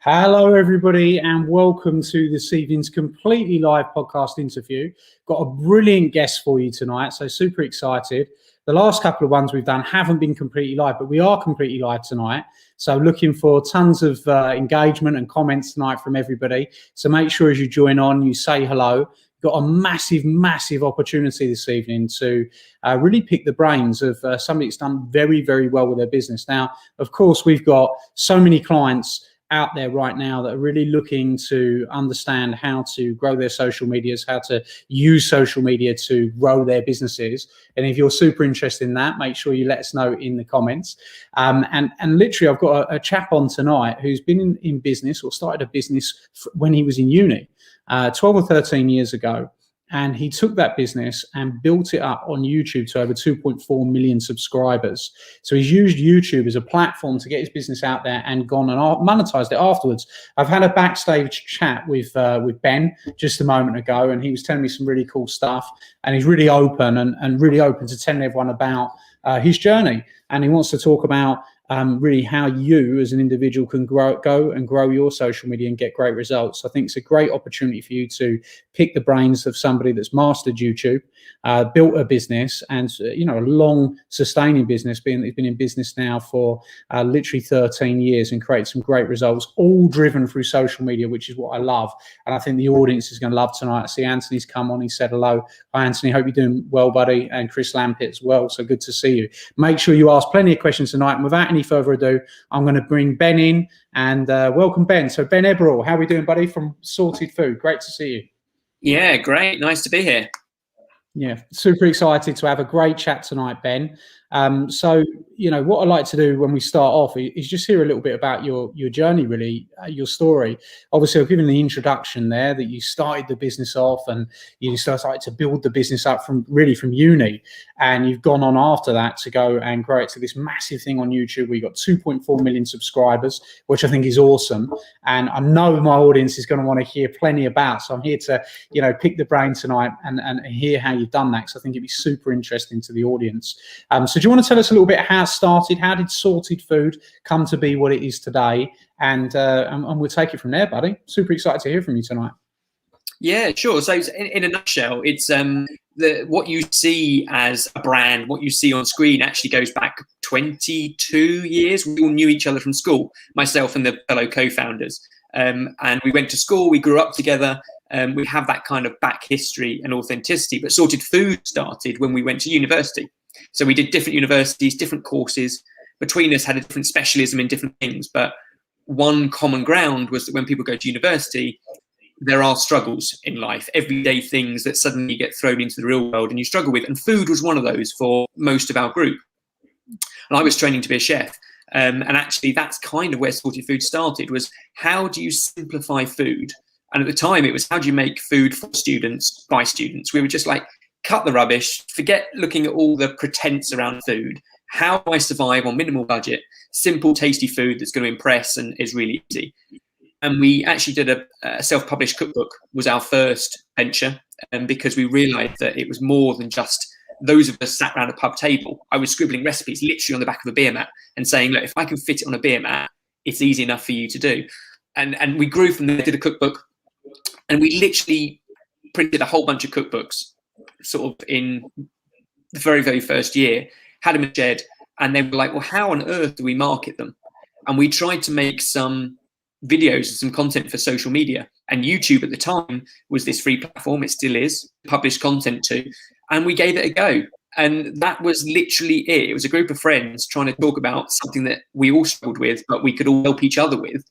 Hello, everybody, and welcome to this evening's completely live podcast interview. Got a brilliant guest for you tonight, so super excited. The last couple of ones we've done haven't been completely live, but we are completely live tonight. So looking for tons of engagement and comments tonight from everybody. So make sure as you join on, you say hello. Got a massive opportunity this evening to really pick the brains of somebody that's done very, very well with their business. Now, of course, we've got so many clients out there right now that are really looking to understand how to grow their social medias, how to use social media to grow their businesses. And if you're super interested in that, make sure you let us know in the comments. And literally, I've got a chap on tonight who's been in business or started a business when he was in uni, 12 or 13 years ago. And he took that business and built it up on YouTube to over 2.4 million subscribers. So he's used YouTube as a platform to get his business out there and gone and monetized it afterwards. I've had a backstage chat with Ben just a moment ago, and he was telling me some really cool stuff. And he's really open and really open to telling everyone about his journey. And he wants to talk about really how you as an individual can grow your social media and get great results. I think it's a great opportunity for you to pick the brains of somebody that's mastered YouTube, built a business, and a long sustaining business. He's been in business now for literally 13 years and created some great results, all driven through social media, which is what I love. And I think the audience is going to love tonight. I see Anthony's come on. He said hello. Hi, Anthony. Hope you're doing well, buddy. And Chris Lampett as well. So good to see you. Make sure you ask plenty of questions tonight. And without any further ado, I'm going to bring Ben in and welcome Ben. So Ben Ebbrell, how are we doing, buddy, from Sorted Food? Great to see you. Yeah, great. Nice to be here. Yeah, super excited to have a great chat tonight, Ben. So, what I like to do when we start off is just hear a little bit about your journey, really, your story. Obviously, I've given the introduction there that you started the business off and you started to build the business up from uni. And you've gone on after that to go and grow it to this massive thing on YouTube. We got 2.4 million subscribers, which I think is awesome. And I know my audience is going to want to hear plenty about. So I'm here to, pick the brain tonight and hear how you've done that, because I think it'd be super interesting to the audience. So do you want to tell us a little bit how it started? How did Sorted Food come to be what it is today? And we'll take it from there, buddy. Super excited to hear from you tonight. Yeah, sure. So in a nutshell, it's what you see as a brand, what you see on screen actually goes back 22 years. We all knew each other from school, myself and the fellow co-founders. And we went to school, we grew up together. We have that kind of back history and authenticity. But Sorted Food started when we went to university. So we did different universities, different courses. Between us had a different specialism in different things. But one common ground was that when people go to university, there are struggles in life, everyday things that suddenly get thrown into the real world and you struggle with. And food was one of those for most of our group. And I was training to be a chef. And actually, that's kind of where Sorted Food started, was how do you simplify food? And at the time, it was how do you make food for students, by students? We were just like, cut the rubbish, forget looking at all the pretense around food. How do I survive on minimal budget? Simple, tasty food that's going to impress and is really easy. And we actually did a self-published cookbook, was our first venture, because we realized that it was more than just those of us sat around a pub table. I was scribbling recipes literally on the back of a beer mat and saying, look, if I can fit it on a beer mat, it's easy enough for you to do. And we grew from there, did a cookbook, and we literally printed a whole bunch of cookbooks sort of in the very, very first year, had them in a shed, and then we're like, well, how on earth do we market them? And we tried to make some videos and some content for social media. And YouTube at the time was this free platform, it still is, published content to, and we gave it a go. And that was literally it. It was a group of friends trying to talk about something that we all struggled with, but we could all help each other with.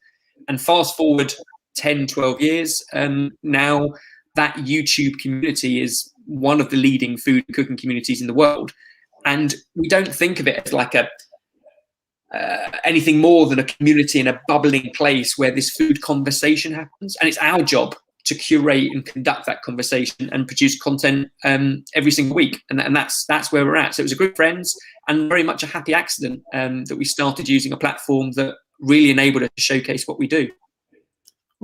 And fast forward 10, 12 years, now that YouTube community is one of the leading food and cooking communities in the world. And we don't think of it as like anything more than a community and a bubbling place where this food conversation happens. And it's our job to curate and conduct that conversation and produce content every single week. And that's where we're at. So it was a group of friends and very much a happy accident that we started using a platform that really enabled us to showcase what we do.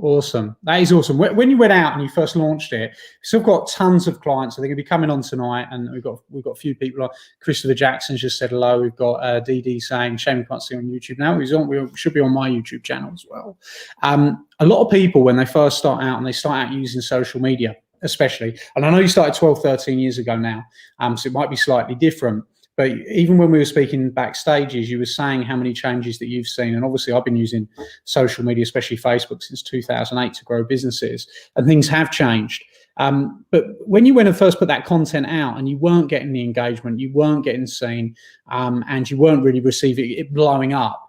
Awesome. That is awesome. When you went out and you first launched it, so we've got tons of clients. I think they're going to be coming on tonight, and we've got a few people. Like Christopher Jackson's just said hello. We've got DD saying, "Shame we can't see on YouTube now." We should be on my YouTube channel as well. A lot of people, when they first start out and they start out using social media, especially, and I know you started 12, 13 years ago now, so it might be slightly different. But even when we were speaking backstages, you were saying how many changes that you've seen. And obviously, I've been using social media, especially Facebook, since 2008 to grow businesses. And things have changed. But when you went and first put that content out and you weren't getting the engagement, you weren't getting seen, and you weren't really receiving it blowing up,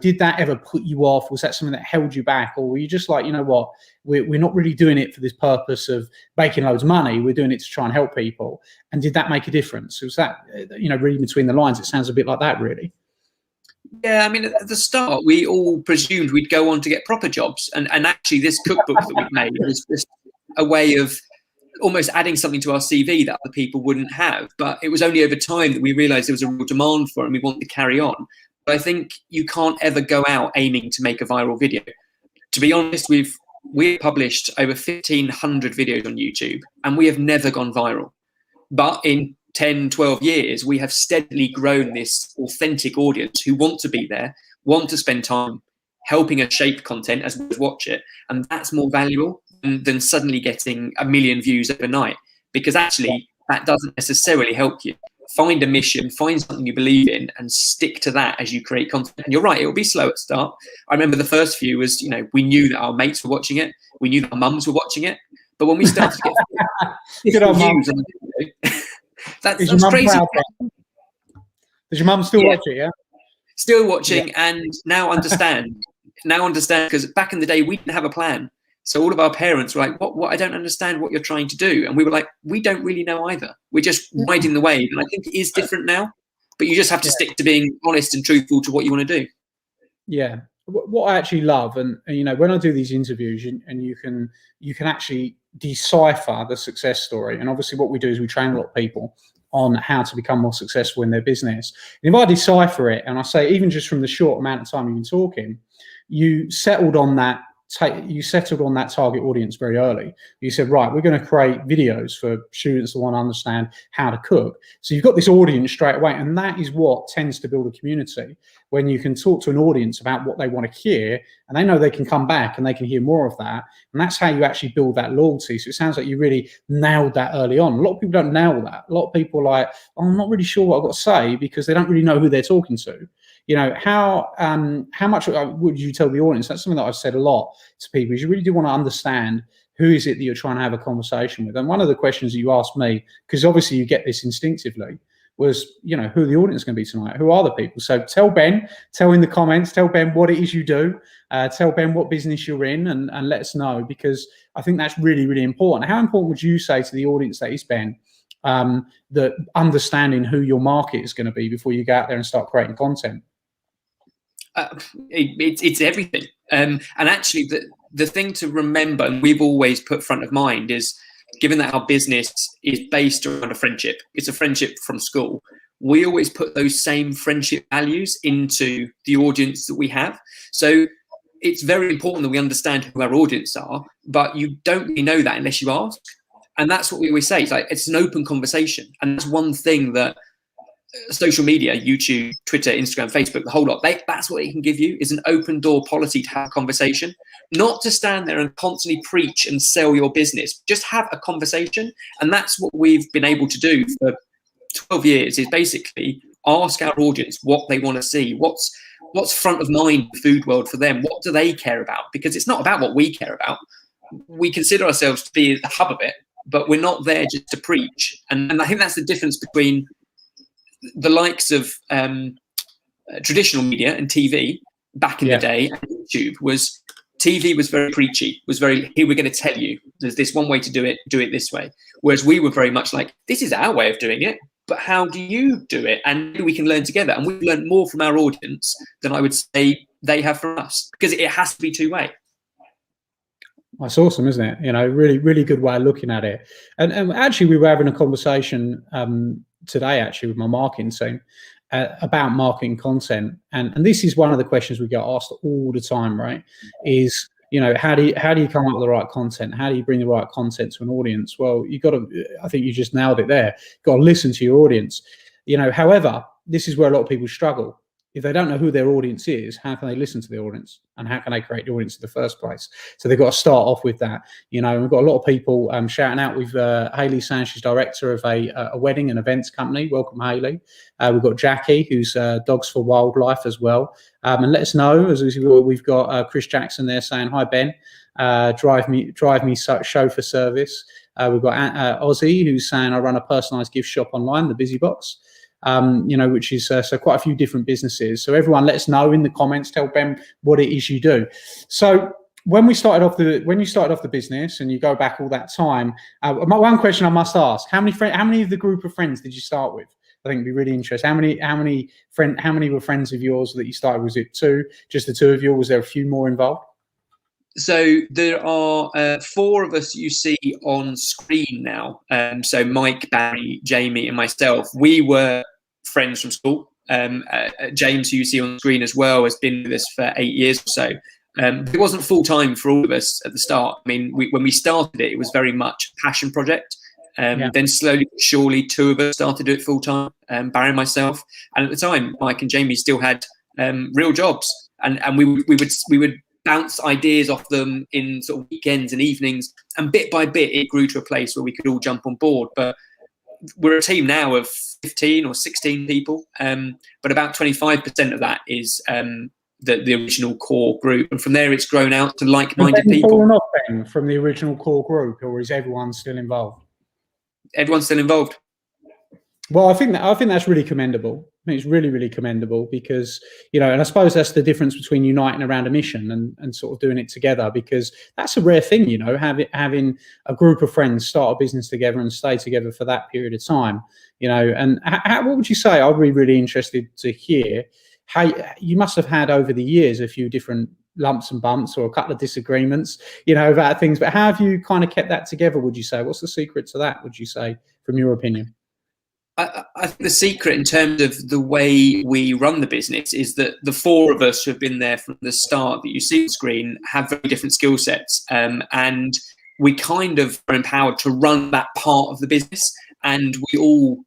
did that ever put you off? Was that something that held you back? Or were you just like, you know what, we're not really doing it for this purpose of making loads of money. We're doing it to try and help people. And did that make a difference? Was that, reading between the lines, it sounds a bit like that, really. Yeah, I mean, at the start, we all presumed we'd go on to get proper jobs. And actually, this cookbook that we've made was just a way of almost adding something to our CV that other people wouldn't have. But it was only over time that we realized there was a real demand for it and we wanted to carry on. But I think you can't ever go out aiming to make a viral video. To be honest, we've published over 1,500 videos on YouTube and we have never gone viral. But in 10, 12 years, we have steadily grown this authentic audience who want to be there, want to spend time helping us shape content as well as watch it. And that's more valuable than suddenly getting 1 million views overnight, because actually that doesn't necessarily help you. Find a mission, find something you believe in, and stick to that as you create content. And you're right, it'll be slow at start. I remember the first few was, we knew that our mates were watching it, we knew that our mums were watching it, but when we started to get views on the video, that's crazy. Does your mum still watch it? Yeah, still watching, and now understand. Because back in the day we didn't have a plan. So all of our parents were like, what? I don't understand what you're trying to do. And we were like, we don't really know either. We're just riding the wave. And I think it is different now, but you just have to stick to being honest and truthful to what you want to do. Yeah. What I actually love, and when I do these interviews, and you can actually decipher the success story. And obviously what we do is we train a lot of people on how to become more successful in their business. And if I decipher it, and I say, even just from the short amount of time you've been talking, you settled on that target audience very early. You said, right, we're going to create videos for students that want to understand how to cook. So you've got this audience straight away, and that is what tends to build a community, when you can talk to an audience about what they want to hear, and they know they can come back and they can hear more of that. And that's how you actually build that loyalty. So it sounds like you really nailed that early on. A lot of people don't nail that. A lot of people are like, oh, I'm not really sure what I've got to say, because they don't really know who they're talking to. How much would you tell the audience? That's something that I've said a lot to people, is you really do want to understand who is it that you're trying to have a conversation with. And one of the questions that you asked me, because obviously you get this instinctively, was, who the audience is going to be tonight? Who are the people? So tell Ben, tell in the comments, tell Ben what it is you do, tell Ben what business you're in, and let us know, because I think that's really, really important. How important would you say to the audience that is Ben, that understanding who your market is going to be before you go out there and start creating content? It's everything. And actually, the thing to remember, and we've always put front of mind, is given that our business is based around a friendship, it's a friendship from school, we always put those same friendship values into the audience that we have. So it's very important that we understand who our audience are, but you don't really know that unless you ask. And that's what we always say. It's like, it's an open conversation. And that's one thing that social media, YouTube, Twitter, Instagram, Facebook, the whole lot, that's what it can give you, is an open door policy to have a conversation, not to stand there and constantly preach and sell your business. Just have a conversation. And that's what we've been able to do for 12 years, is basically ask our audience what they want to see, what's front of mind in the food world for them, what do they care about? Because it's not about what we care about. We consider ourselves to be the hub of it, but we're not there just to preach. And I think that's the difference between the likes of traditional media and TV back in the day, and YouTube was, TV was very preachy, was very, here, we're going to tell you, there's this one way to do it this way. Whereas we were very much like, this is our way of doing it, but how do you do it? And we can learn together. And we've learned more from our audience than I would say they have from us, because it has to be two-way. That's awesome, isn't it? Really, really good way of looking at it. And actually, we were having a conversation today, actually, with my marketing team about marketing content. And this is one of the questions we get asked all the time, right? Is How do you come up with the right content? How do you bring the right content to an audience? Well, I think you just nailed it there. You've got to listen to your audience. However, this is where a lot of people struggle. If they don't know who their audience is, how can they listen to the audience, and how can they create the audience in the first place? So they've got to start off with that. We've got a lot of people shouting out. We've Hayley Sanchez, director of a wedding and events company. Welcome, Hayley. We've got Jackie, who's Dogs for Wildlife as well. And let us know, as we've got Chris Jackson there saying, "Hi Ben, drive me chauffeur service." We've got Ozzy, who's saying, "I run a personalised gift shop online, the Busy Box." Which is so quite a few different businesses. So everyone, let us know in the comments. Tell Ben what it is you do. So when you started off the business, and you go back all that time, one question I must ask: how many of the group of friends did you start with? I think it'd be really interesting. How many were friends of yours that you started? Was it two, just the two of you, or was there a few more involved? So there are 4 of us you see on screen now. So Mike, Barry, Jamie, and myself. We were friends from school. James, who you see on screen as well, has been with us for 8 years or so. It wasn't full time for all of us at the start. I mean, when we started it, it was very much a passion project. Then slowly but surely, 2 of us started to do it full time, Barry and myself. And at the time, Mike and Jamie still had real jobs, and we would bounce ideas off them in sort of weekends and evenings, and bit by bit it grew to a place where we could all jump on board. But we're a team now of 15 or 16 people, but about 25% of that is the original core group, and from there it's grown out to like-minded people. Fallen off then from the original core group, or is everyone still involved? Everyone's still involved. Well, I think that's really commendable. I think it's really, really commendable because, and I suppose that's the difference between uniting around a mission and sort of doing it together, because that's a rare thing, having a group of friends start a business together and stay together for that period of time, and what would you say? I'd be really interested to hear how you must have had over the years a few different lumps and bumps or a couple of disagreements, about things, but how have you kind of kept that together, would you say? What's the secret to that, would you say, from your opinion? I think the secret in terms of the way we run the business is that the 4 of us who have been there from the start that you see on the screen have very different skill sets, and we kind of are empowered to run that part of the business, and we all,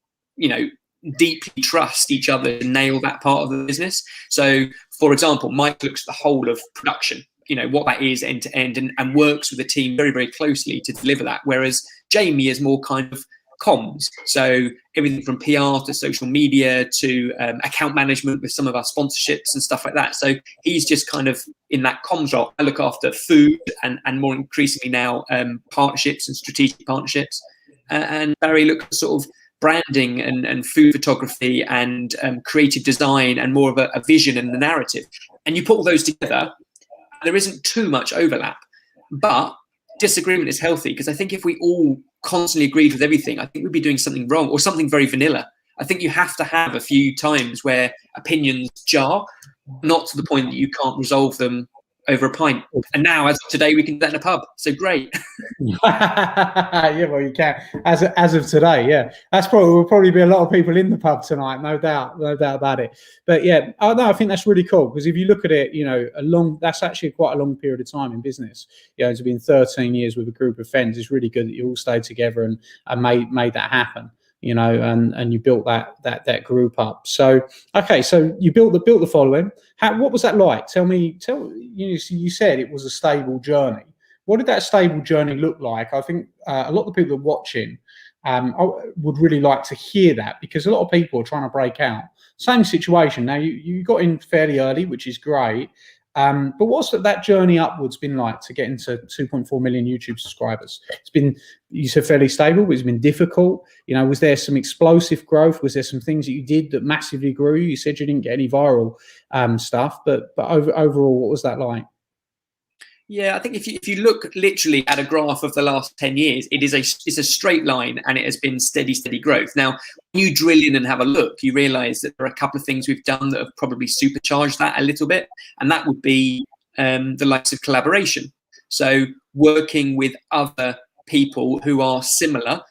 deeply trust each other to nail that part of the business. So, for example, Mike looks at the whole of production, what that is end to end, and works with the team very, very closely to deliver that, whereas Jamie is more kind of comms, so everything from PR to social media to account management with some of our sponsorships and stuff like that. So he's just kind of in that comms role. I look after food and more increasingly now partnerships and strategic partnerships, and Barry looks at sort of branding and food photography and creative design and more of a vision and the narrative. And you put all those together, there isn't too much overlap, but disagreement is healthy, because I think if we all constantly agreed with everything, I think we'd be doing something wrong, or something very vanilla. I think you have to have a few times where opinions jar, not to the point that you can't resolve them over a pint. And now, as of today, we can do that in a pub. So great. Yeah, well, you can. As of today, yeah. Will probably be a lot of people in the pub tonight, no doubt about it. But yeah, I think that's really cool, because if you look at it, that's actually quite a long period of time in business. It's been 13 years with a group of friends. It's really good that you all stayed together and made that happen. And you built that group up. So okay, so you built the following. What was that like? Tell you said it was a stable journey. What did that stable journey look like? I think a lot of the people that are watching would really like to hear that, because a lot of people are trying to break out. Same situation. Now you got in fairly early, which is great. But what's that journey upwards been like to get into 2.4 million YouTube subscribers? It's been, you said, fairly stable, but it's been difficult. Was there some explosive growth? Was there some things that you did that massively grew? You said you didn't get any viral stuff, but overall, what was that like? Yeah, I think if you look literally at a graph of the last 10 years, it's a straight line, and it has been steady growth. Now, when you drill in and have a look, you realise that there are a couple of things we've done that have probably supercharged that a little bit, and that would be the likes of collaboration. So working with other people who are similar,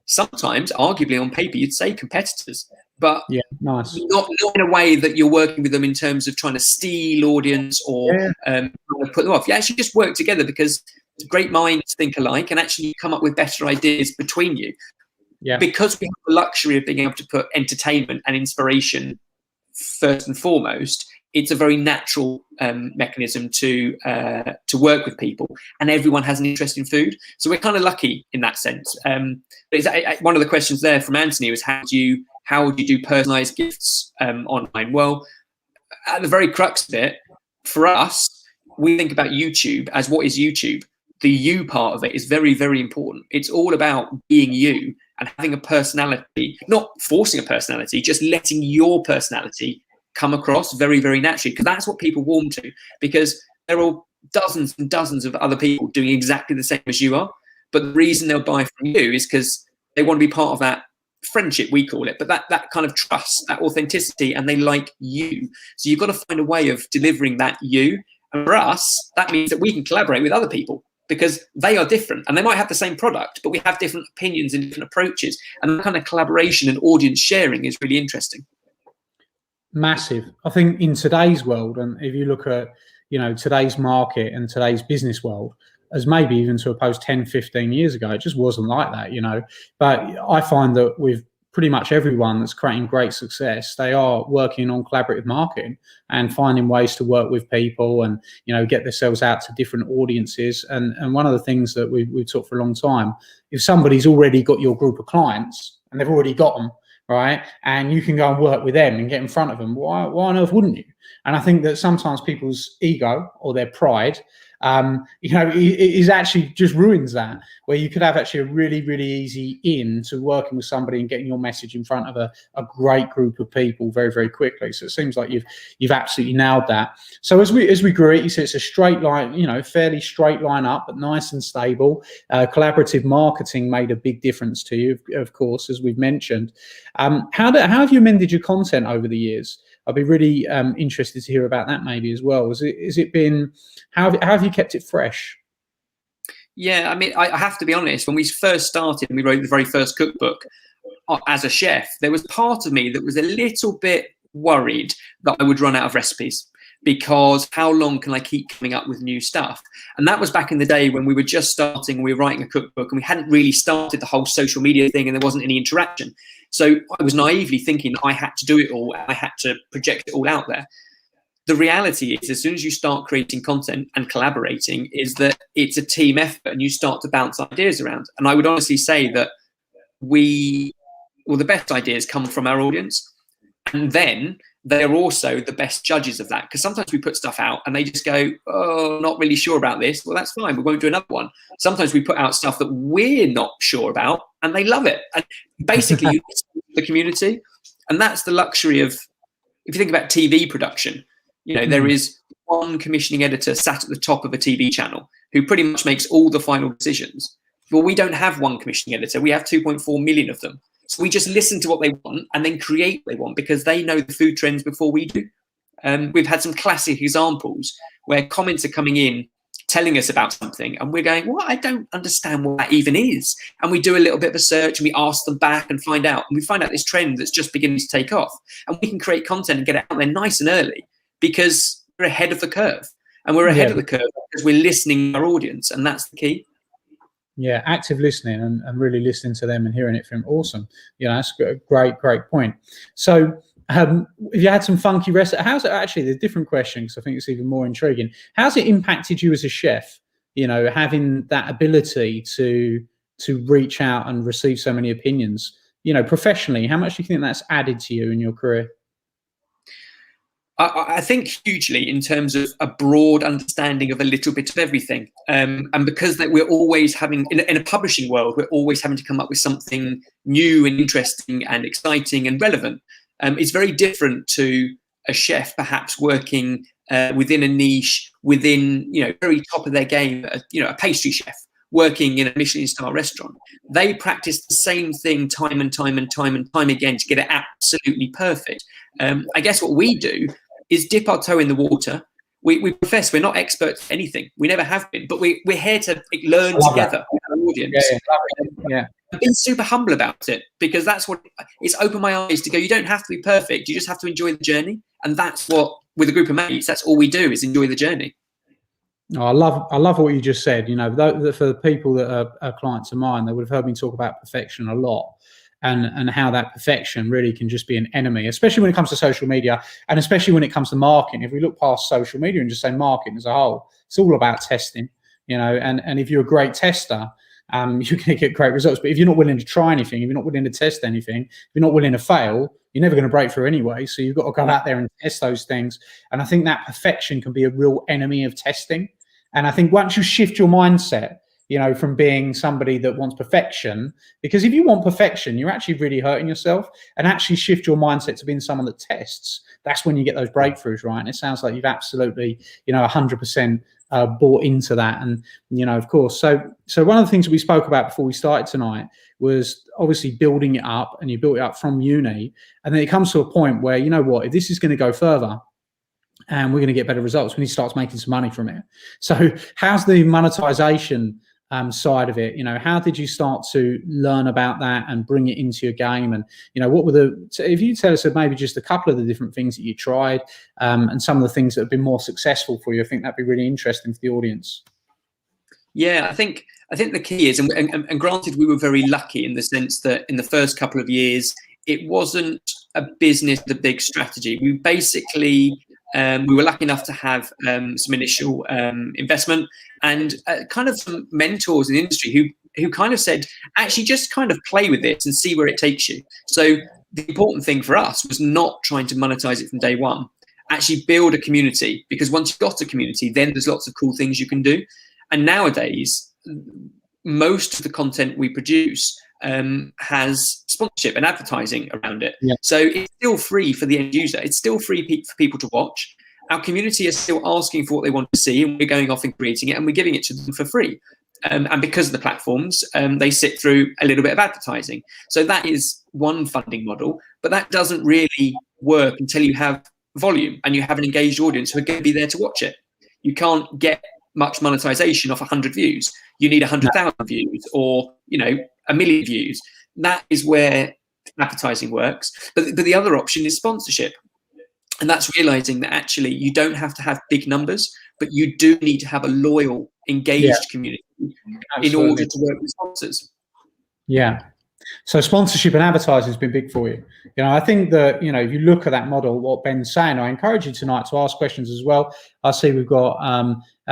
sometimes, arguably on paper, you'd say competitors, but Yeah, nice. not in a way that you're working with them in terms of trying to steal audience or trying to put them off. You actually just work together because great minds think alike, and actually you come up with better ideas between you. Yeah. Because we have the luxury of being able to put entertainment and inspiration first and foremost, it's a very natural mechanism to work with people, and everyone has an interest in food. So we're kind of lucky in that sense. One of the questions there from Anthony was how do you do personalized gifts online? Well, at the very crux of it, for us, we think about YouTube as what is YouTube. The you part of it is very, very important. It's all about being you and having a personality, not forcing a personality, just letting your personality come across very, very naturally, because that's what people warm to, because there are dozens and dozens of other people doing exactly the same as you are. But the reason they'll buy from you is because they want to be part of that friendship, we call it, but that kind of trust, that authenticity, and they like you. So you've got to find a way of delivering that you. And for us, that means that we can collaborate with other people, because they are different and they might have the same product, but we have different opinions and different approaches. And that kind of collaboration and audience sharing is really interesting. Massive. I think in today's world, and if you look at, today's market and today's business world, as maybe even to oppose 10, 15 years ago, it just wasn't like that, But I find that with pretty much everyone that's creating great success, they are working on collaborative marketing and finding ways to work with people and, get themselves out to different audiences. And one of the things that we've talked for a long time, if somebody's already got your group of clients and they've already got them, right, and you can go and work with them and get in front of them, why on earth wouldn't you? And I think that sometimes people's ego or their pride, is actually just ruins that, where you could have actually a really, really easy in to working with somebody and getting your message in front of a great group of people very, very quickly. So it seems like you've absolutely nailed that. So as we grew it, you said it's a straight line, fairly straight line up, but nice and stable. Collaborative marketing made a big difference to you, of course, as we've mentioned. How have you amended your content over the years? I'd be really interested to hear about that maybe as well. Has it been, how have you kept it fresh? Yeah, I mean, I have to be honest, when we first started and we wrote the very first cookbook as a chef, there was part of me that was a little bit worried that I would run out of recipes, because how long can I keep coming up with new stuff? And that was back in the day when we were just starting, we were writing a cookbook and we hadn't really started the whole social media thing and there wasn't any interaction. So I was naively thinking I had to do it all. I had to project it all out there. The reality is, as soon as you start creating content and collaborating, is that it's a team effort and you start to bounce ideas around. And I would honestly say that the best ideas come from our audience. And then they're also the best judges of that, because sometimes we put stuff out and they just go, oh, not really sure about this. Well, that's fine. We won't do another one. Sometimes we put out stuff that we're not sure about and they love it. And basically, you the community. And that's the luxury of, if you think about TV production, there is one commissioning editor sat at the top of a TV channel who pretty much makes all the final decisions. Well, we don't have one commissioning editor. We have 2.4 million of them. So we just listen to what they want and then create what they want, because they know the food trends before we do. We've had some classic examples where comments are coming in telling us about something and we're going, well, I don't understand what that even is. And we do a little bit of a search and we ask them back and find out. And we find out this trend that's just beginning to take off. And we can create content and get it out there nice and early, because we're ahead of the curve. And we're ahead of the curve because we're listening to our audience. And that's the key. Yeah, active listening and really listening to them and hearing it from them. Awesome. That's a great point. So if you had some funky recipes, how's it actually, there's a different question because I think it's even more intriguing. How's it impacted you as a chef, having that ability to reach out and receive so many opinions, professionally? How much do you think that's added to you in your career? I think hugely, in terms of a broad understanding of a little bit of everything. And because that we're always having, in a publishing world, we're always having to come up with something new and interesting and exciting and relevant. It's very different to a chef perhaps working within a niche, within, very top of their game, a pastry chef working in a Michelin star restaurant. They practice the same thing time and time again to get it absolutely perfect. I guess what we do is dip our toe in the water. we profess we're not experts at anything. We never have been, but we're here to learn together with our audience. Yeah. I've been super humble about it, because that's what it's opened my eyes to go. You don't have to be perfect. You just have to enjoy the journey. And that's what, with a group of mates, that's all we do, is enjoy the journey. Oh, I love what you just said. You know, for the people that are clients of mine, they would have heard me talk about perfection a lot, and how that perfection really can just be an enemy, especially when it comes to social media, and especially when it comes to marketing. If we look past social media and just say marketing as a whole, it's all about testing. You know, and if you're a great tester, you're going to get great results. But if you're not willing to try anything, if you're not willing to test anything, if you're not willing to fail, you're never going to break through anyway. So you've got to go out there and test those things. And I think that perfection can be a real enemy of testing. And I think once you shift your mindset, you know, from being somebody that wants perfection, because if you want perfection, you're actually really hurting yourself, and actually shift your mindset to being someone that tests. That's when you get those breakthroughs, right? And it sounds like you've absolutely, 100% bought into that. And, of course, so one of the things that we spoke about before we started tonight was obviously building it up, and you built it up from uni. And then it comes to a point where, you know what, if this is going to go further, and we're going to get better results when he starts making some money from it. So how's the monetization side of it? How did you start to learn about that and bring it into your game? And, what were if you tell us maybe just a couple of the different things that you tried, and some of the things that have been more successful for you, I think that'd be really interesting for the audience. Yeah, I think the key is, and granted, we were very lucky in the sense that in the first couple of years, it wasn't a business with a big strategy. We basically, we were lucky enough to have some initial investment, and kind of some mentors in the industry who kind of said, actually just kind of play with this and see where it takes you. So the important thing for us was not trying to monetize it from day one, actually build a community, because once you've got a community, then there's lots of cool things you can do. And nowadays, most of the content we produce has sponsorship and advertising around it. Yeah. So it's still free for the end user. It's still free for people to watch. Our community is still asking for what they want to see, and we're going off and creating it, and we're giving it to them for free. And because of the platforms, they sit through a little bit of advertising. So that is one funding model, but that doesn't really work until you have volume and you have an engaged audience who are going to be there to watch it. You can't get much monetization off 100 views. You need 100,000 views, or 1 million views. That is where advertising works. But the other option is sponsorship. And that's realizing that actually you don't have to have big numbers, but you do need to have a loyal, engaged community in order to work with sponsors. Yeah. So sponsorship and advertising has been big for you. I think that, if you look at that model, what Ben's saying, I encourage you tonight to ask questions as well. I see we've got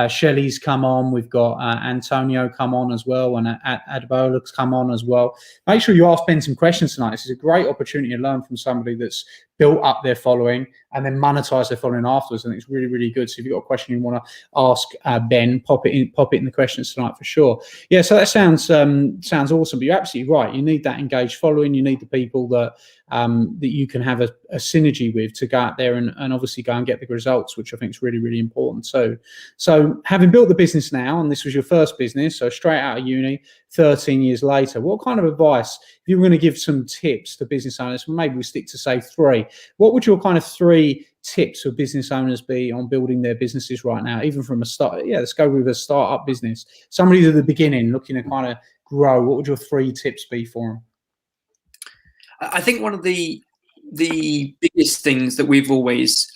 Shelley's come on, we've got Antonio come on as well, and Adebola's come on as well. Make sure you ask Ben some questions tonight. This is a great opportunity to learn from somebody that's built up their following and then monetize their following afterwards. And it's really, really good. So if you've got a question you want to ask Ben, pop it in the questions tonight for sure. Yeah, so that sounds awesome. But you're absolutely right. You need that engaged following. You need the people that you can have a synergy with to go out there and obviously go and get the results, which I think is really, really important. So having built the business now, and this was your first business, so straight out of uni, 13 years later, what kind of advice, if you were going to give some tips to business owners, maybe we stick to say 3, what would your kind of 3 tips for business owners be on building their businesses right now, even from a start? Yeah, let's go with a startup business. Somebody's at the beginning looking to kind of grow. What would your 3 tips be for them? I think one of the biggest things that we've always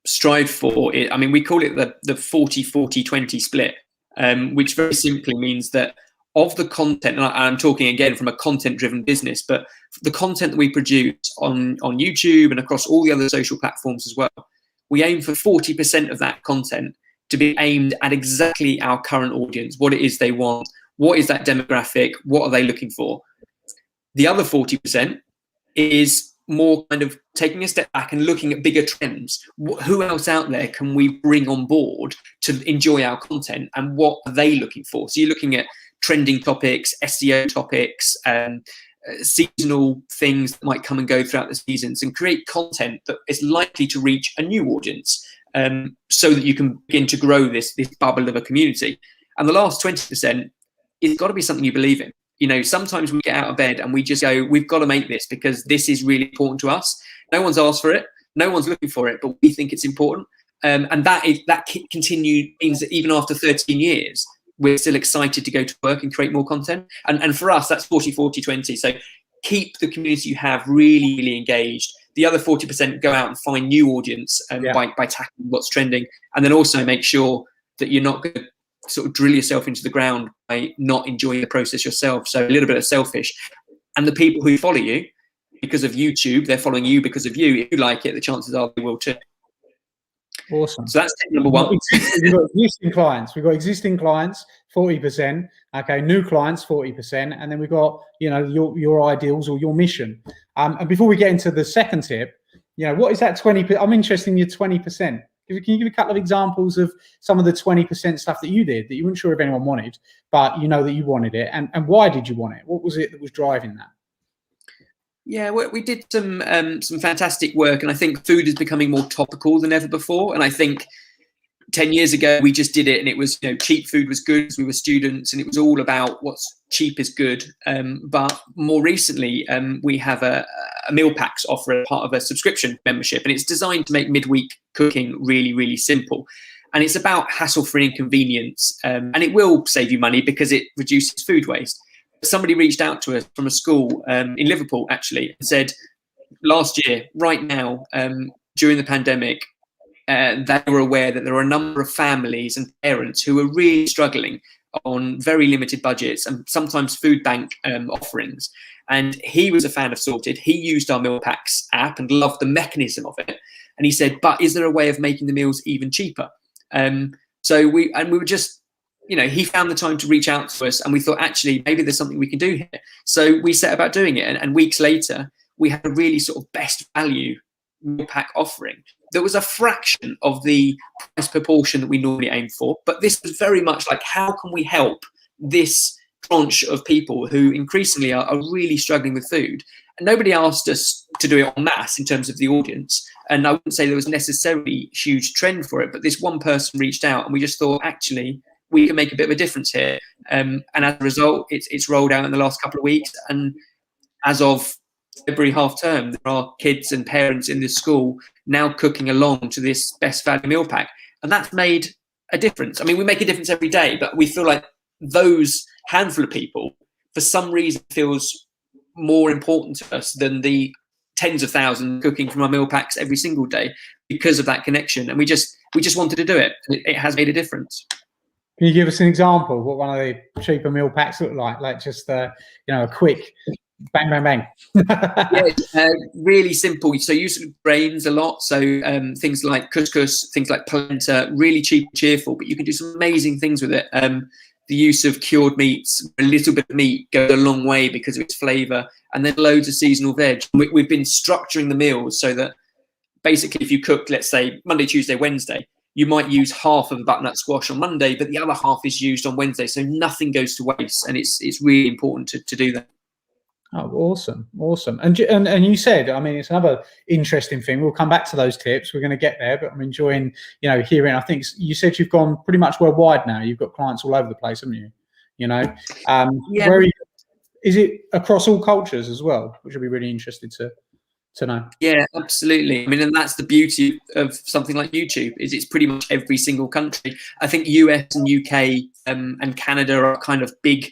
strived for, we call it the 40-40-20 split, which very simply means that of the content, and I'm talking again from a content-driven business, but the content that we produce on YouTube and across all the other social platforms as well, we aim for 40% of that content to be aimed at exactly our current audience, what it is they want, what is that demographic, what are they looking for. The other 40% is more kind of taking a step back and looking at bigger trends. Who else out there can we bring on board to enjoy our content, and what are they looking for? So you're looking at trending topics, SEO topics, seasonal things that might come and go throughout the seasons, and create content that is likely to reach a new audience, so that you can begin to grow this bubble of a community. And the last 20%, it's got to be something you believe in. Sometimes we get out of bed and we just go, we've got to make this because this is really important to us. No one's asked for it. No one's looking for it, but we think it's important. And that continued means that even after 13 years, we're still excited to go to work and create more content. And for us, that's 40-40-20. So keep the community you have really, really engaged. The other 40% go out and find new audience by tackling what's trending. And then also make sure that you're not going to sort of drill yourself into the ground by not enjoying the process yourself. So a little bit of selfish. And the people who follow you because of YouTube, they're following you because of you. If you like it, the chances are they will too. Awesome. So that's tip number one. We've got existing clients. We've got existing clients, 40%. Okay, new clients, 40%, and then we've got your ideals or your mission. And before we get into the second tip, what is that 20%? I'm interested in your 20%. Can you give a couple of examples of some of the 20% stuff that you did that you weren't sure if anyone wanted, but that you wanted it, and why did you want it? What was it that was driving that? Yeah, we did some fantastic work, and I think food is becoming more topical than ever before. And I think 10 years ago we just did it, and it was cheap food was good because we were students, and it was all about what's cheap is good. But more recently, we have a meal packs offer as part of a subscription membership, and it's designed to make midweek cooking really, really simple. And it's about hassle-free and convenience, and it will save you money because it reduces food waste. Somebody reached out to us from a school in Liverpool, actually, and said last year, right now, during the pandemic, they were aware that there are a number of families and parents who are really struggling on very limited budgets and sometimes food bank offerings. And he was a fan of Sorted. He used our Meal Packs app and loved the mechanism of it. And he said, but is there a way of making the meals even cheaper? So we were just, he found the time to reach out to us, and we thought, actually, maybe there's something we can do here. So we set about doing it. And weeks later, we had a really sort of best value meal pack offering that was a fraction of the price proportion that we normally aim for. But this was very much like, how can we help this tranche of people who increasingly are really struggling with food? And nobody asked us to do it en masse in terms of the audience. And I wouldn't say there was necessarily a huge trend for it, but this one person reached out, and we just thought, actually, we can make a bit of a difference here. And as a result, it's rolled out in the last couple of weeks. And as of February half term, there are kids and parents in this school now cooking along to this best value meal pack. And that's made a difference. I mean, we make a difference every day, but we feel like those handful of people, for some reason, feels more important to us than the tens of thousands cooking from our meal packs every single day because of that connection. And we just wanted to do it. It has made a difference. Can you give us an example of what one of the cheaper meal packs look like? Like just a quick bang, bang, bang. Yeah, really simple. So use grains a lot. So things like couscous, things like polenta, really cheap and cheerful, but you can do some amazing things with it. The use of cured meats, a little bit of meat goes a long way because of its flavour, and then loads of seasonal veg. We've been structuring the meals so that basically if you cook, let's say, Monday, Tuesday, Wednesday, you might use half of a butternut squash on Monday, but the other half is used on Wednesday. So nothing goes to waste. And it's really important to do that. Oh, awesome. And you said, I mean, it's another interesting thing. We'll come back to those tips. We're going to get there, but I'm enjoying, hearing. I think you said you've gone pretty much worldwide now. You've got clients all over the place, haven't you? Yeah. Is it across all cultures as well, which would be really interested to know? Yeah, absolutely. I mean, and that's the beauty of something like YouTube, is it's pretty much every single country. I think US and UK and Canada are kind of big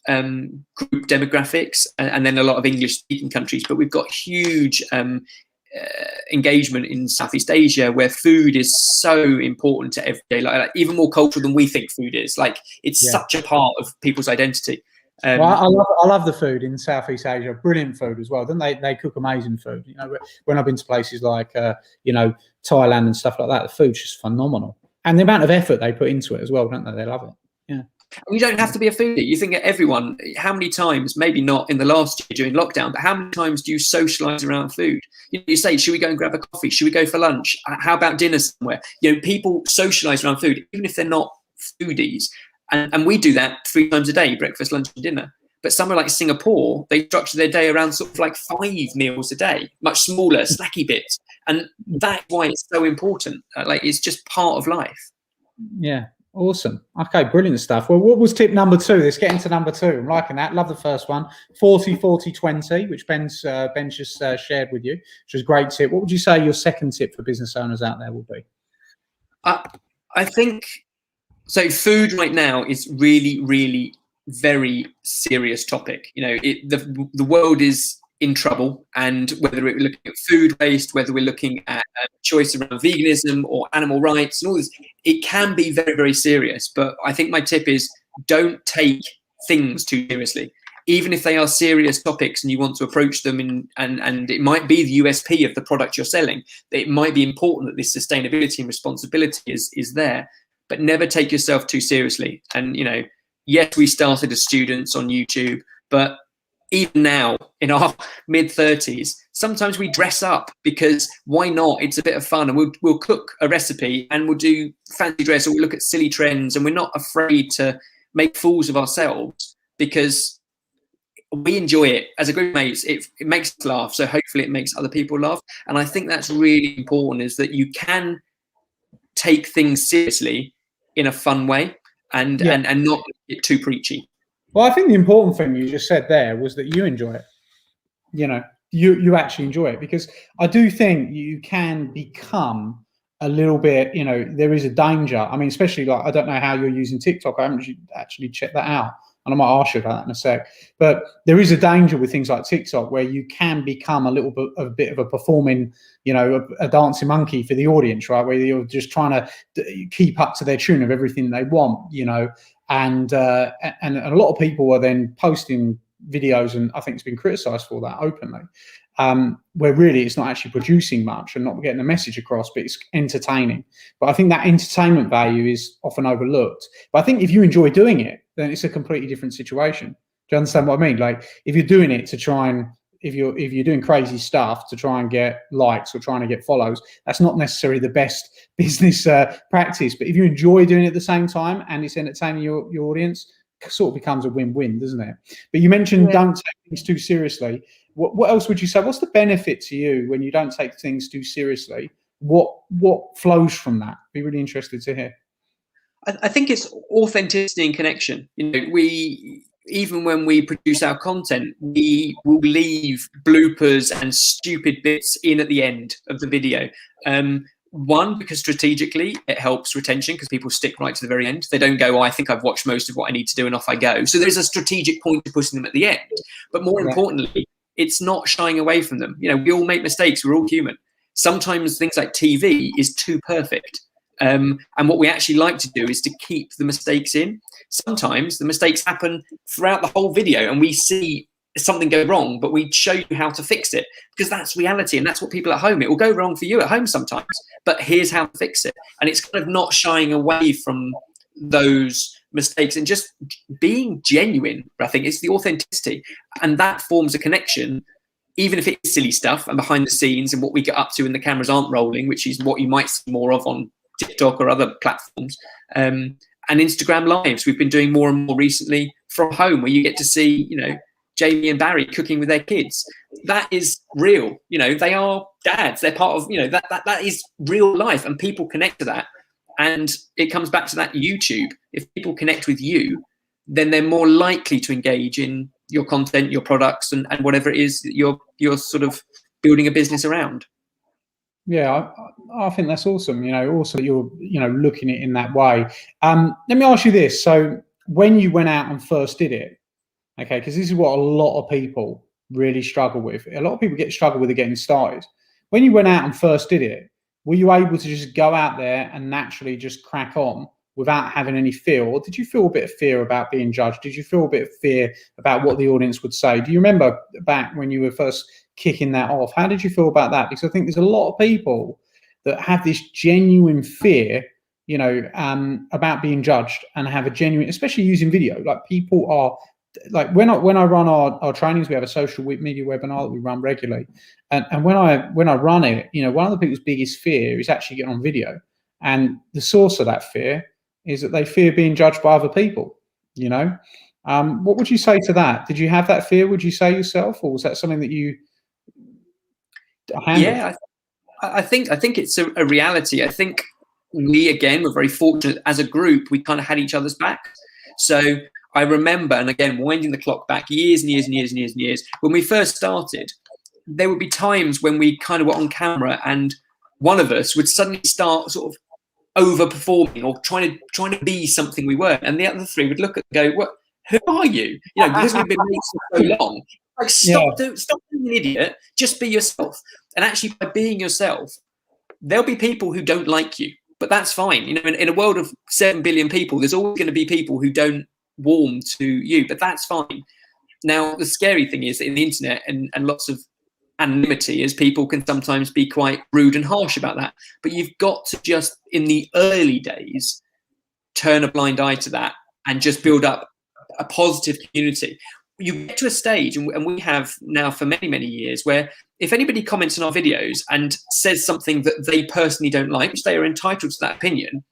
group demographics, and then a lot of English speaking countries, but we've got huge engagement in Southeast Asia, where food is so important to everyday life, like even more cultural than we think food is. Like it's such a part of people's identity. Well, I love the food in Southeast Asia. Brilliant food as well. Don't they cook amazing food? When I've been to places like Thailand and stuff like that, the food's just phenomenal, and the amount of effort they put into it as well, don't they? They love it. Yeah. You don't have to be a foodie. You think of everyone. How many times, maybe not in the last year during lockdown, but how many times do you socialise around food? You say, should we go and grab a coffee? Should we go for lunch? How about dinner somewhere? People socialise around food, even if they're not foodies. And we do that 3 times a day, breakfast, lunch and dinner. But somewhere like Singapore, they structure their day around sort of like 5 meals a day, much smaller, snacky bits. And that's why it's so important. It's just part of life. Yeah. Awesome. Okay, brilliant stuff. Well, what was tip number 2? Let's get into number 2. I'm liking that. Love the first one. 40-40-20, which Ben's just shared with you, which is a great tip. What would you say your second tip for business owners out there will be? I, I think so. Food right now is really, really very serious topic. The world is in trouble, and whether we're looking at food waste, whether we're looking at choice around veganism or animal rights and all this, it can be very, very serious. But I think my tip is don't take things too seriously. Even if they are serious topics and you want to approach them and it might be the USP of the product you're selling, it might be important that this sustainability and responsibility is there, but never take yourself too seriously. And, yes, we started as students on YouTube, but even now in our mid 30s, sometimes we dress up because why not? It's a bit of fun, and we'll cook a recipe and we'll do fancy dress, or we'll look at silly trends, and we're not afraid to make fools of ourselves because we enjoy it as a group of mates. It makes us laugh, so hopefully it makes other people laugh. And I think that's really important, is that you can take things seriously in a fun way and not get too preachy. Well, I think the important thing you just said there was that you enjoy it. You actually enjoy it, because I do think you can become a little bit, there is a danger. I mean, especially like, I don't know how you're using TikTok. I haven't actually checked that out, and I might ask you about that in a sec. But there is a danger with things like TikTok where you can become a bit of a performing, a dancing monkey for the audience, right? Where you're just trying to keep up to their tune of everything they want, and a lot of people are then posting videos, and I think it's been criticised for that openly, where really it's not actually producing much and not getting the message across, but it's entertaining. But I think that entertainment value is often overlooked. But I think if you enjoy doing it, then it's a completely different situation. Do you understand what I mean? Like, if you're doing it to try and, if you're doing crazy stuff to try and get likes or trying to get follows, that's not necessarily the best business practice. But if you enjoy doing it at the same time and it's entertaining your audience, it sort of becomes a win-win, doesn't it? But you mentioned don't take things too seriously. What else would you say? What's the benefit to you when you don't take things too seriously? What flows from that? Be really interested to hear. I think it's authenticity and connection. We, even when we produce our content, we will leave bloopers and stupid bits in at the end of the video. One, because strategically it helps retention, because people stick right to the very end. They don't go, I think I've watched most of what I need to do and off I go. So there's a strategic point to putting them at the end. But more importantly, it's not shying away from them. We all make mistakes. We're all human. Sometimes things like TV is too perfect. And what we actually like to do is to keep the mistakes in. Sometimes the mistakes happen throughout the whole video and we see something go wrong, but we show you how to fix it, because that's reality and that's what people at home, it will go wrong for you at home sometimes, but here's how to fix it. And it's kind of not shying away from those mistakes and just being genuine. I think it's the authenticity, and that forms a connection, even if it's silly stuff and behind the scenes and what we get up to when the cameras aren't rolling, which is what you might see more of on TikTok or other platforms, and Instagram lives. We've been doing more and more recently from home, where you get to see, Jamie and Barry cooking with their kids. That is real. They are dads. They're part of, that is real life, and people connect to that. And it comes back to that YouTube. If people connect with you, then they're more likely to engage in your content, your products, and whatever it is that you're sort of building a business around. Yeah, I think that's awesome. Also you're, looking at it in that way. Let me ask you this. So when you went out and first did it, okay, because this is what a lot of people really struggle with. A lot of people struggle with it getting started. When you went out and first did it, were you able to just go out there and naturally just crack on without having any fear? Or did you feel a bit of fear about being judged? Did you feel a bit of fear about what the audience would say? Do you remember back when you were first kicking that off? How did you feel about that? Because I think there's a lot of people that have this genuine fear, about being judged, and have a genuine, especially using video. Like, people are like, when I run our trainings, we have a social media webinar that we run regularly, and when I run it, one of the people's biggest fear is actually getting on video, and the source of that fear is that they fear being judged by other people. What would you say to that? Did you have that fear, would you say, yourself, or was that something that you handled? Yeah, I think it's a reality. I think we, again, were very fortunate as a group. We kind of had each other's back. So I remember, and again, winding the clock back years and years and years and years and years, when we first started, there would be times when we kind of were on camera and one of us would suddenly start sort of overperforming or trying to be something we weren't. And the other three would look at and go, "What? Who are you? You know, because we've been mates for so long. Like, stop being an idiot. Just be yourself." And actually, by being yourself, there'll be people who don't like you, but that's fine. You know, in a world of 7 billion people, there's always going to be people who don't warm to you, but that's fine. Now, the scary thing is that in the internet and lots of anonymity is people can sometimes be quite rude and harsh about that. But you've got to just, in the early days, turn a blind eye to that and just build up a positive community. You get to a stage, and we have now for many, many years, where if anybody comments on our videos and says something that they personally don't like, which they are entitled to that opinion,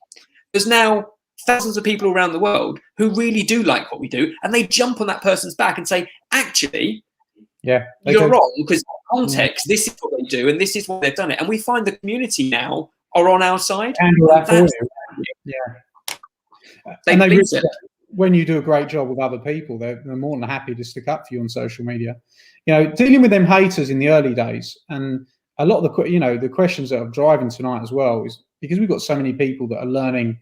there's now thousands of people around the world who really do like what we do, and they jump on that person's back and say, actually, you're wrong, because context, this is what they do, and this is why they've done it. And we find the community now are on our side. And they really, when you do a great job with other people, they're more than happy to stick up for you on social media. You know, dealing with them haters in the early days, and a lot of the, you know, the questions that are driving tonight as well is because we've got so many people that are learning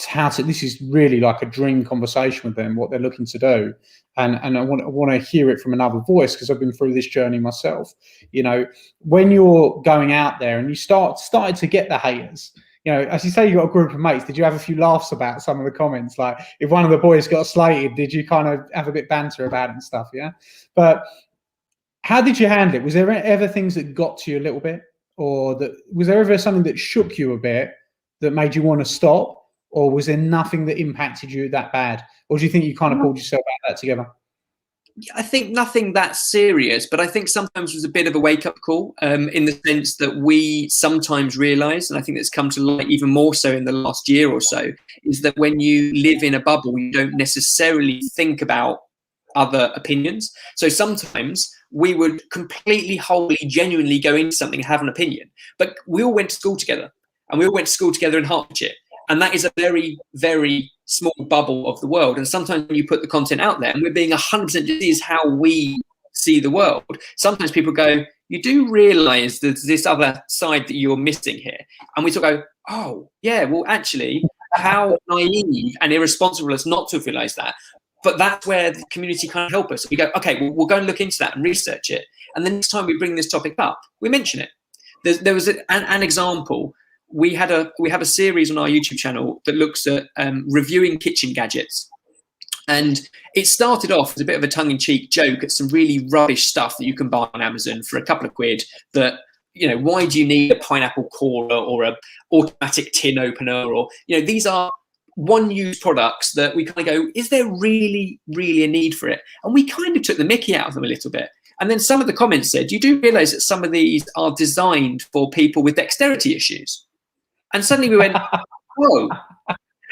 how to, this is really like a dream conversation with them, what they're looking to do. And I want to hear it from another voice, because I've been through this journey myself. You know, when you're going out there and you started to get the haters, you know, as you say, you got a group of mates, did you have a few laughs about some of the comments? Like if one of the boys got slated, did you kind of have a bit banter about it and stuff? Yeah. But how did you handle it? Was there ever things that got to you a little bit, or that was there ever something that shook you a bit that made you want to stop? Or was there nothing that impacted you that bad? Or do you think you kind of pulled yourself out of that together? I think nothing that serious, but I think sometimes it was a bit of a wake-up call, in the sense that we sometimes realise, and I think that's come to light even more so in the last year or so, is that when you live in a bubble, you don't necessarily think about other opinions. So sometimes we would completely, wholly, genuinely go into something and have an opinion. But we all went to school together, and we all went to school together in Hertfordshire. And that is a very, very small bubble of the world. And sometimes when you put the content out there, and we're being 100%, this is how we see the world, sometimes people go, you do realise there's this other side that you're missing here. And we sort of go, oh, yeah, well, actually, how naive and irresponsible us not to have realised that. But that's where the community kind of help us. We go, okay, well, we'll go and look into that and research it. And the next time we bring this topic up, we mention it. There was an example. We have a series on our YouTube channel that looks at reviewing kitchen gadgets. And it started off as a bit of a tongue-in-cheek joke at some really rubbish stuff that you can buy on Amazon for a couple of quid that, you know, why do you need a pineapple corer or a automatic tin opener? Or, you know, these are one-use products that we kind of go, is there really, really a need for it? And we kind of took the mickey out of them a little bit. And then some of the comments said, you do realise that some of these are designed for people with dexterity issues. And suddenly we went, whoa,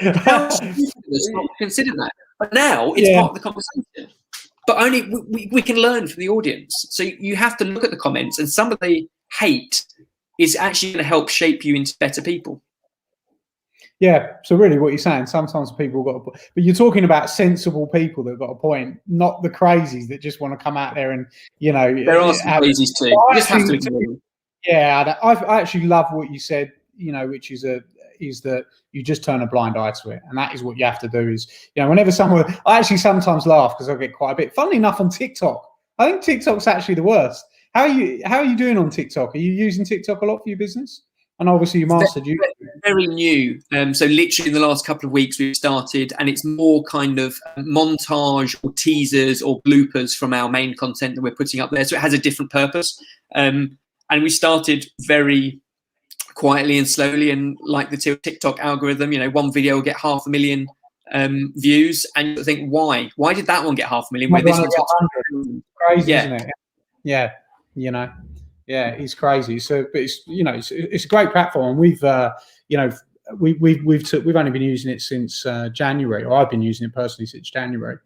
how stupid is not to consider that? But now it's part of the conversation. But only we can learn from the audience. So you have to look at the comments, and some of the hate is actually going to help shape you into better people. Yeah. So really what you're saying, sometimes people got a point, but you're talking about sensible people that got a point, not the crazies that just want to come out there and, you know. There are some crazies too. You just have to ignore them. Yeah. I actually love what you said, you know, which is that you just turn a blind eye to it. And that is what you have to do is, you know, whenever someone, I actually sometimes laugh because I get quite a bit, funnily enough, on TikTok. I think TikTok's actually the worst. How are you doing on TikTok? Are you using TikTok a lot for your business? And obviously you mastered you. Very new. So literally in the last couple of weeks we've started, and it's more kind of montage or teasers or bloopers from our main content that we're putting up there. So it has a different purpose. And we started very quietly and slowly, and like the TikTok algorithm, you know, one video will get 500,000 views, and you think, why did that one get 500,000 when this one's got 100? Crazy, isn't it? Yeah, you know, yeah, it's crazy. So, but it's, you know, it's a great platform. We've you know, we've only been using it since January, or I've been using it personally since January,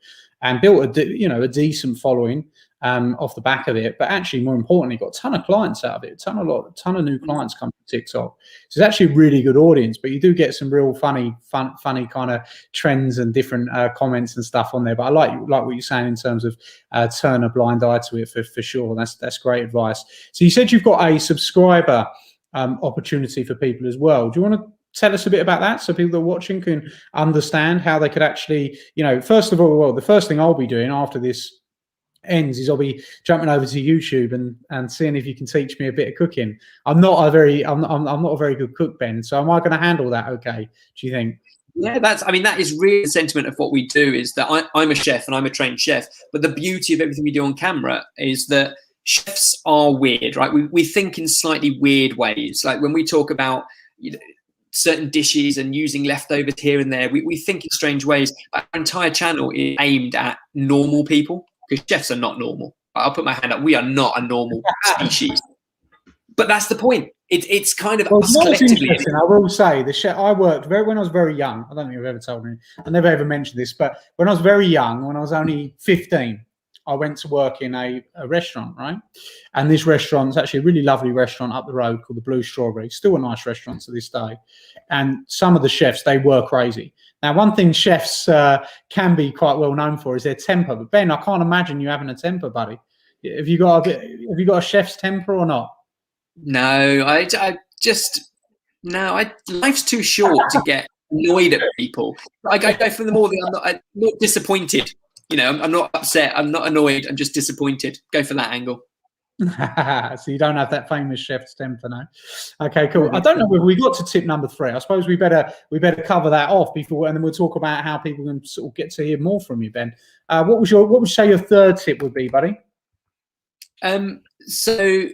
and built a decent following off the back of it. But actually, more importantly, got a ton of clients out of it. A ton of new clients come to TikTok. So it's actually a really good audience. But you do get some real funny kind of trends and different comments and stuff on there. But I like what you're saying in terms of turn a blind eye to it for sure. That's great advice. So you said you've got a subscriber opportunity for people as well. Do you want to tell us a bit about that so people that are watching can understand how they could actually, first of all, well, the first thing I'll be doing after this ends is I'll be jumping over to YouTube and seeing if you can teach me a bit of cooking. I'm not a very good cook, Ben. So am I going to handle that okay, do you think? Yeah, that is really the sentiment of what we do, is that I'm a chef and I'm a trained chef. But the beauty of everything we do on camera is that chefs are weird, right? We think in slightly weird ways. Like when we talk about certain dishes and using leftovers here and there, we think in strange ways. Our entire channel is aimed at normal people, because chefs are not normal. I'll put my hand up. We are not a normal species. But that's the point. It's kind of us collectively. I will say, the chef I worked when I was very young. I don't think I've ever told me. I never ever mentioned this, but when I was very young, when I was only 15, I went to work in a restaurant, right? And this restaurant's actually a really lovely restaurant up the road called the Blue Strawberry. Still a nice restaurant to this day. And some of the chefs, they were crazy. Now, one thing chefs can be quite well known for is their temper. But Ben, I can't imagine you having a temper, buddy. Have you got a chef's temper or not? No, life's too short to get annoyed at people. I go for the more that I'm not disappointed. I'm not upset. I'm not annoyed. I'm just disappointed. Go for that angle. So you don't have that famous chef's temper, no? Okay, cool. I don't know whether we got to tip number 3. I suppose we better cover that off before, and then we'll talk about how people can sort of get to hear more from you, Ben. What would you say your third tip would be, buddy? So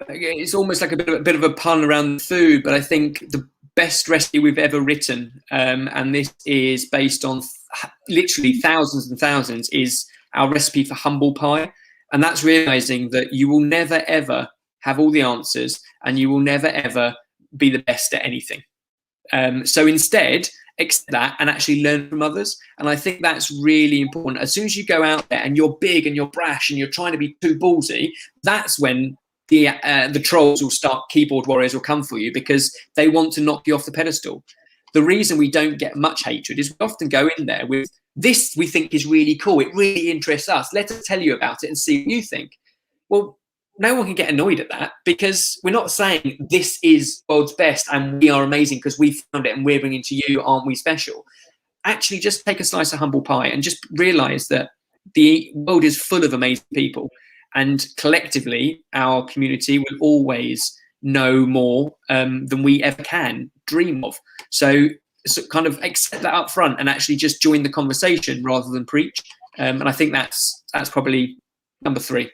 it's almost like a bit of a pun around food, but I think the best recipe we've ever written, and this is based on literally thousands and thousands, is our recipe for humble pie. And that's realizing that you will never, ever have all the answers, and you will never, ever be the best at anything. So instead, accept that and actually learn from others. And I think that's really important. As soon as you go out there and you're big and you're brash and you're trying to be too ballsy, that's when the trolls will start, keyboard warriors will come for you, because they want to knock you off the pedestal. The reason we don't get much hatred is we often go in there with, this we think is really cool, it really interests us, let us tell you about it and see what you think. Well, no one can get annoyed at that, because we're not saying this is world's best and we are amazing because we found it and we're bringing to you, aren't we special? Actually, just take a slice of humble pie and just realize that the world is full of amazing people. And collectively, our community will always know more than we ever can dream of. So kind of accept that up front and actually just join the conversation rather than preach. And I think that's probably number 3.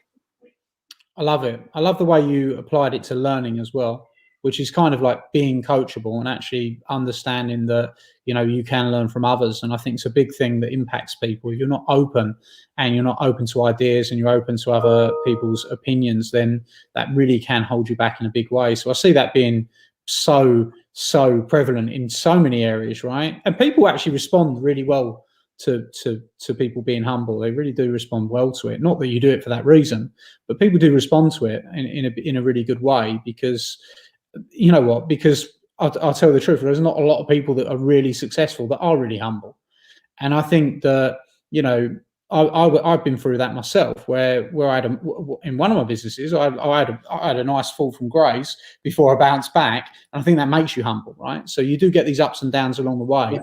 I love it. I love the way you applied it to learning as well, which is kind of like being coachable and actually understanding that, you can learn from others. And I think it's a big thing that impacts people. If you're not open and you're not open to ideas and you're open to other people's opinions, then that really can hold you back in a big way. So I see that being so prevalent in so many areas, right? And people actually respond really well to people being humble. They really do respond well to it. Not that you do it for that reason, but people do respond to it in a really good way, because you know what? Because I'll tell you the truth, there's not a lot of people that are really successful that are really humble. And I think that, I've been through that myself, where I had in one of my businesses, I had a nice fall from grace before I bounced back. And I think that makes you humble, right? So you do get these ups and downs along the way. Yeah.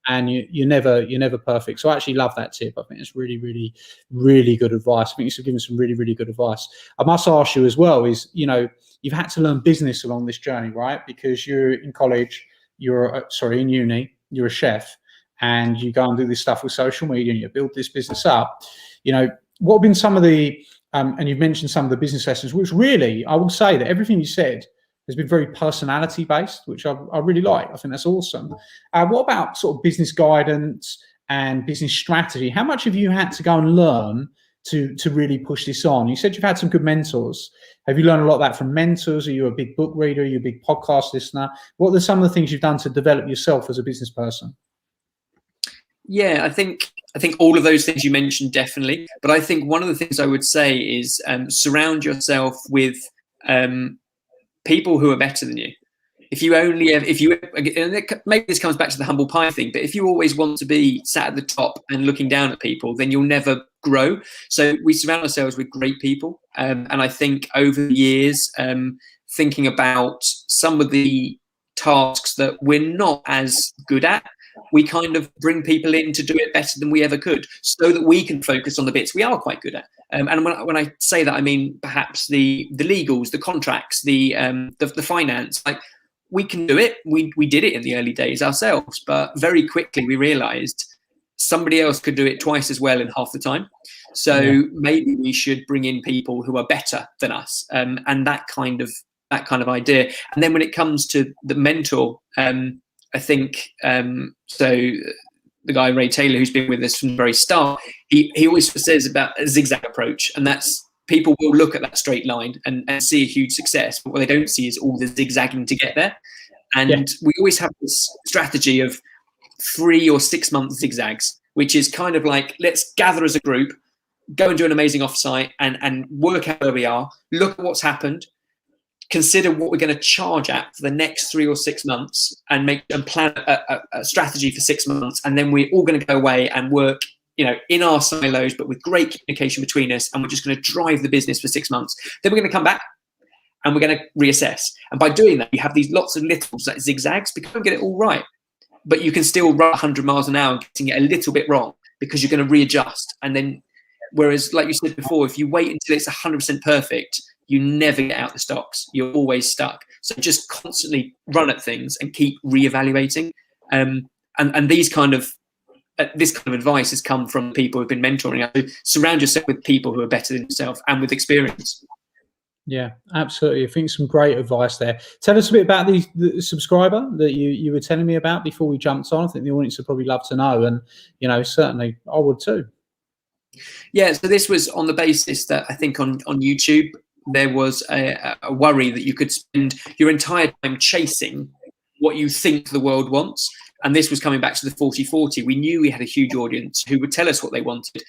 And you're never perfect. So I actually love that tip. I think it's really, really, really good advice. I think you've given some really, really good advice. I must ask you as well is, you've had to learn business along this journey, right? Because you're in college, in uni, you're a chef, and you go and do this stuff with social media and you build this business up. What have been some of the, and you've mentioned some of the business lessons, which really, I will say that everything you said has been very personality based, which I really like. I think that's awesome. What about sort of business guidance and business strategy? How much have you had to go and learn to really push this on? You said you've had some good mentors. Have you learned a lot of that from mentors? Are you a big book reader? Are you a big podcast listener? What are some of the things you've done to develop yourself as a business person? Yeah, I think all of those things you mentioned, definitely. But I think one of the things I would say is surround yourself with people who are better than you. Maybe this comes back to the humble pie thing, but if you always want to be sat at the top and looking down at people, then you'll never grow. So we surround ourselves with great people. And I think over the years, thinking about some of the tasks that we're not as good at, we kind of bring people in to do it better than we ever could, so that we can focus on the bits we are quite good at. And when I say that, I mean perhaps the legals, the contracts, the finance. Like, we can do it. We did it in the early days ourselves, but very quickly we realised somebody else could do it twice as well in half the time. So maybe we should bring in people who are better than us, and that kind of idea. And then when it comes to the mentor, I think so. The guy Ray Taylor, who's been with us from the very start, he always says about a zigzag approach, and that's people will look at that straight line and see a huge success, but what they don't see is all the zigzagging to get there. And we always have this strategy of 3 or 6 month zigzags, which is kind of like, let's gather as a group, go and do an amazing offsite and work out where we are, look at what's happened, consider what we're going to charge at for the next 3 or 6 months, and plan a strategy for 6 months. And then we're all going to go away and work, in our silos, but with great communication between us. And we're just going to drive the business for 6 months. Then we're going to come back and we're going to reassess. And by doing that, you have these lots of little zigzags, because you don't get it all right, but you can still run 100 miles an hour getting it a little bit wrong, because you're going to readjust. And then, whereas like you said before, if you wait until it's 100% perfect, you never get out the stocks. You're always stuck. So just constantly run at things and keep reevaluating. And this kind of advice has come from people who've been mentoring. So surround yourself with people who are better than yourself and with experience. Yeah, absolutely. I think some great advice there. Tell us a bit about the subscriber that you were telling me about before we jumped on. I think the audience would probably love to know, and certainly I would too. Yeah, so this was on the basis that I think on YouTube there was a worry that you could spend your entire time chasing what you think the world wants. And this was coming back to the 40-40. We knew we had a huge audience who would tell us what they wanted.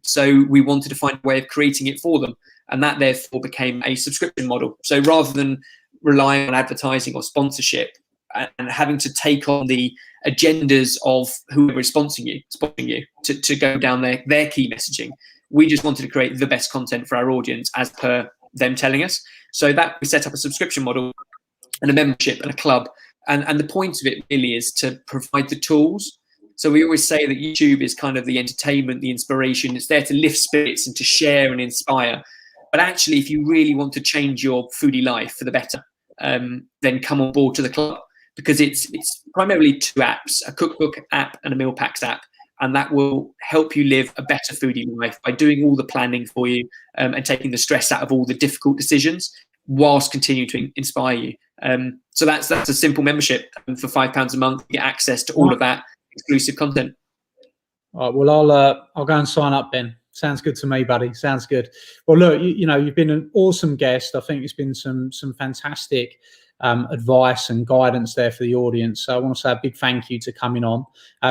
So we wanted to find a way of creating it for them. And that therefore became a subscription model. So rather than relying on advertising or sponsorship and having to take on the agendas of whoever is sponsoring you to go down their key messaging, we just wanted to create the best content for our audience as per them telling us. So that we set up a subscription model and a membership and a club. And the point of it really is to provide the tools. So we always say that YouTube is kind of the entertainment, the inspiration. It's there to lift spirits and to share and inspire. But actually, if you really want to change your foodie life for the better, then come on board to the club, because it's primarily 2 apps, a cookbook app and a meal packs app. And that will help you live a better foodie life by doing all the planning for you and taking the stress out of all the difficult decisions, whilst continuing to inspire you. So that's a simple membership. And for £5 a month, you get access to all of that exclusive content. All right, well, I'll go and sign up, Ben. Sounds good to me, buddy. Sounds good. Well, look, you've been an awesome guest. I think it's been some fantastic advice and guidance there for the audience. So I want to say a big thank you to coming on.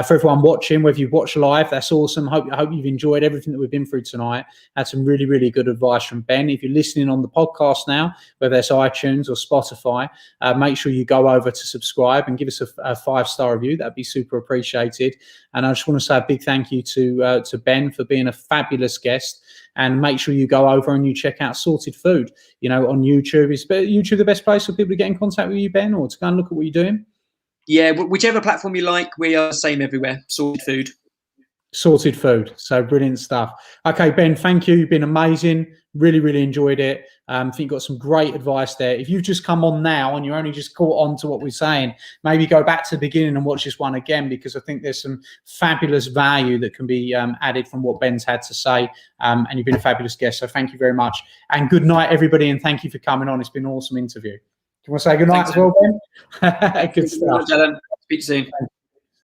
For everyone watching, whether you've watched live, that's awesome. I hope you've enjoyed everything that we've been through tonight. Had some really, really good advice from Ben. If you're listening on the podcast now, whether it's iTunes or Spotify, make sure you go over to subscribe and give us a 5-star review. That'd be super appreciated. And I just want to say a big thank you to Ben for being a fabulous guest. And make sure you go over and you check out Sorted Food, on YouTube. Is YouTube the best place for people to get in contact with you, Ben, or to go and look at what you're doing? Yeah, whichever platform you like, we are the same everywhere. Sorted Food. Sorted Food. So brilliant stuff. Okay, Ben, thank you. You've been amazing. Really, really enjoyed it. I think you got some great advice there. If you've just come on now and you're only just caught on to what we're saying, maybe go back to the beginning and watch this one again, because I think there's some fabulous value that can be added from what Ben's had to say. And you've been a fabulous guest. So thank you very much. And good night, everybody. And thank you for coming on. It's been an awesome interview. Do you want to say good night as well, Ben? Good stuff. Speak soon.